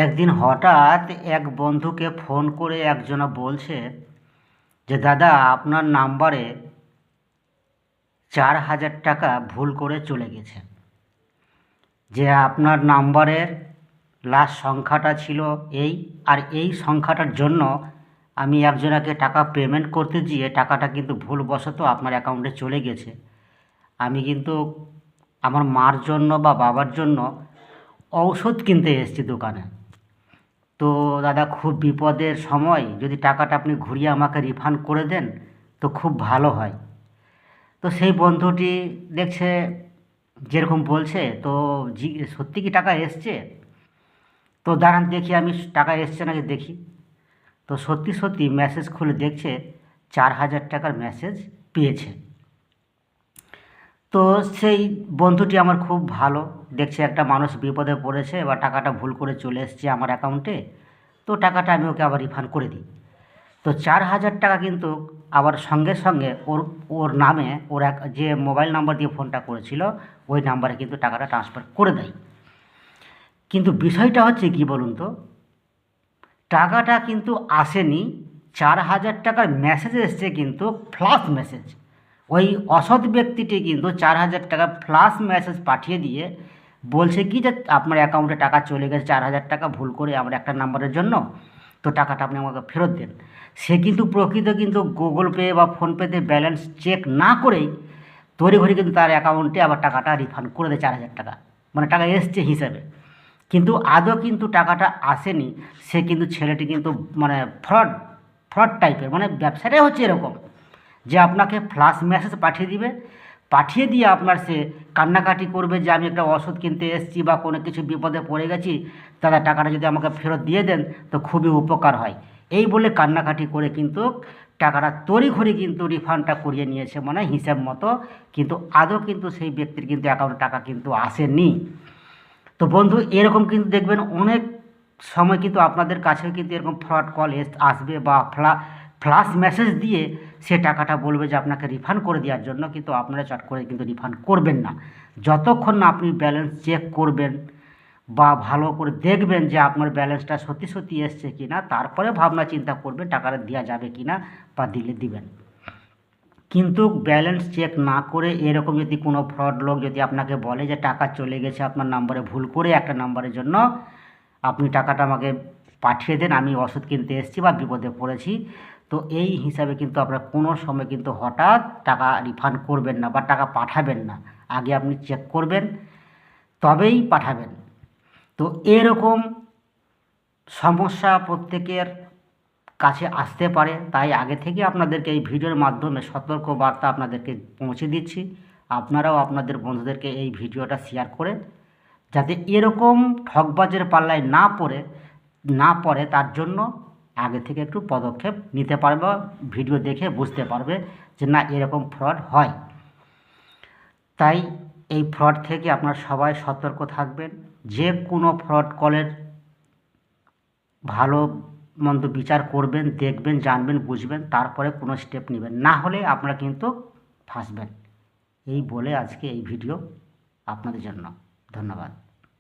একদিন হঠাৎ এক বন্ধুকে ফোন করে একজনা বলছে যে দাদা আপনার নাম্বারে 4,000 টাকা ভুল করে চলে গেছে। যে আপনার নাম্বারের লাস্ট সংখ্যাটা ছিল এই, আর এই সংখ্যাটার জন্য আমি একজনাকে টাকা পেমেন্ট করতে গিয়ে টাকাটা কিন্তু ভুলবশত আপনার অ্যাকাউন্টে চলে গেছে। আমি কিন্তু আমার মার জন্য বা বাবার জন্য ঔষধ কিনতে এসেছি দোকানে। তো দাদা খুব বিপদের সময় যদি টাকাটা আপনি ঘুরিয়ে আমাকে রিফান্ড করে দেন তো খুব ভালো হয়। তো সেই বন্ধুটি দেখছে যেরকম বলছে, তো সত্যি কি টাকা এসছে? তো দাঁড়ান দেখি আমি টাকা এসছে নাকি দেখি। তো সত্যি সত্যি মেসেজ খুলে দেখছে 4,000 টাকার মেসেজ পেয়েছে। তো সেই বন্ধুটি আমার খুব ভালো, দেখছে একটা মানুষ বিপদে পড়েছে বা টাকাটা ভুল করে চলে এসছে আমার অ্যাকাউন্টে, তো টাকাটা আমি ওকে আবার রিফান্ড করে দিই। তো 4,000 টাকা কিন্তু আবার সঙ্গে সঙ্গে ওর ওর নামে ওর এক যে মোবাইল নাম্বার দিয়ে ফোনটা করেছিল ওই নাম্বারে কিন্তু টাকাটা ট্রান্সফার করে দেয়। কিন্তু বিষয়টা হচ্ছে কি বলুন তো, টাকাটা কিন্তু আসেনি, 4,000 টাকার মেসেজ এসছে কিন্তু ফ্লাশ মেসেজ। ওই অসৎ ব্যক্তিটি কিন্তু 4,000 টাকা ফ্লাশ মেসেজ পাঠিয়ে দিয়ে বলছে কি যে আপনার অ্যাকাউন্টে টাকা চলে গেছে 4,000 টাকা ভুল করে আমার একটা নাম্বারের জন্য, তো টাকাটা আপনি আমাকে ফেরত দেন। সে কিন্তু প্রকৃত কিন্তু গুগল পে বা ফোনপেতে ব্যালেন্স চেক না করেই তড়িঘড়ি কিন্তু তার অ্যাকাউন্টে আবার টাকাটা রিফান্ড করে দেয় 4,000 টাকা, মানে টাকা এসছে হিসেবে। কিন্তু আদৌ কিন্তু টাকাটা আসেনি। সে কিন্তু ছেলেটি কিন্তু মানে ফ্রড ফ্রড টাইপের, মানে ব্যবসাটাই হচ্ছে এরকম যে আপনাকে ফ্লাশ মেসেজ পাঠিয়ে দিবে, পাঠিয়ে দিয়ে আপনার সে কান্নাকাটি করবে যে আমি একটা ওষুধ কিনতে এসেছি বা কোনো কিছু বিপদে পড়ে গেছি, দাদা টাকাটা যদি আমাকে ফেরত দিয়ে দেন তো খুবই উপকার হয়, এই বলে কান্নাকাটি করে কিন্তু টাকাটা তড়িঘড়ি কিন্তু রিফান্ডটা করিয়ে নিয়েছে মানে হিসাব মতো। কিন্তু আদৌ কিন্তু সেই ব্যক্তির কিন্তু অ্যাকাউন্টে টাকা কিন্তু আসেনি। তো বন্ধু এরকম কিন্তু দেখবেন অনেক সময় কিন্তু আপনাদের কাছেও কিন্তু এরকম ফ্রড কল আসবে বা ফ্লাশ মেসেজ দিয়ে সে টাকাটা বলবে যে আপনাকে রিফান্ড করে দেওয়ার জন্য, কিন্তু আপনারা চট করে কিন্তু রিফান্ড করবেন না। যতক্ষণ না আপনি ব্যালেন্স চেক করবেন বা ভালো করে দেখবেন যে আপনার ব্যালেন্সটা সত্যি সত্যি এসছে কি না, তারপরে ভাবনা চিন্তা করবেন টাকাটা দেওয়া যাবে কি না বা দিলে দিবেন। কিন্তু ব্যালেন্স চেক না করে এরকম যদি কোনো ফ্রড লোক যদি আপনাকে বলে যে টাকা চলে গেছে আপনার নাম্বারে ভুল করে একটা নাম্বারের জন্য, আপনি টাকাটা আমাকে পাঠিয়ে দেন, আমি ওষুধ কিনতে এসেছি বা বিপদে পড়েছি, তো এই হিসাবে কিন্তু আপনার কোনো সময় কিন্তু হঠাৎ টাকা রিফান্ড করবেন না বা টাকা পাঠাবেন না। আগে আপনি চেক করবেন তবেই পাঠাবেন। তো এরকম সমস্যা প্রত্যেকের কাছে আসতে পারে, তাই আগে থেকে আপনাদেরকে এই ভিডিওর মাধ্যমে সতর্ক বার্তা আপনাদেরকে পৌঁছে দিচ্ছি। আপনারাও আপনাদের বন্ধুদেরকে এই ভিডিওটা শেয়ার করে যাতে এরকম ঠকবাজের পাল্লায় না পড়ে তার জন্য আগে থেকে একটু পদক্ষেপ নিতে পারবে, ভিডিও দেখে বুঝতে পারবে যে না এরকম ফ্রড হয়। তাই এই ফ্রড থেকে আপনারা সবাই সতর্ক থাকবেন। যে কোনো ফ্রড কলের ভালো মন্দ বিচার করবেন, দেখবেন, জানবেন, বুঝবেন, তারপরে কোনো স্টেপ নেবেন, না হলে আপনারা কিন্তু ফাঁসবেন। এই বলে আজকে এই ভিডিও আপনাদের জন্য। ধন্যবাদ।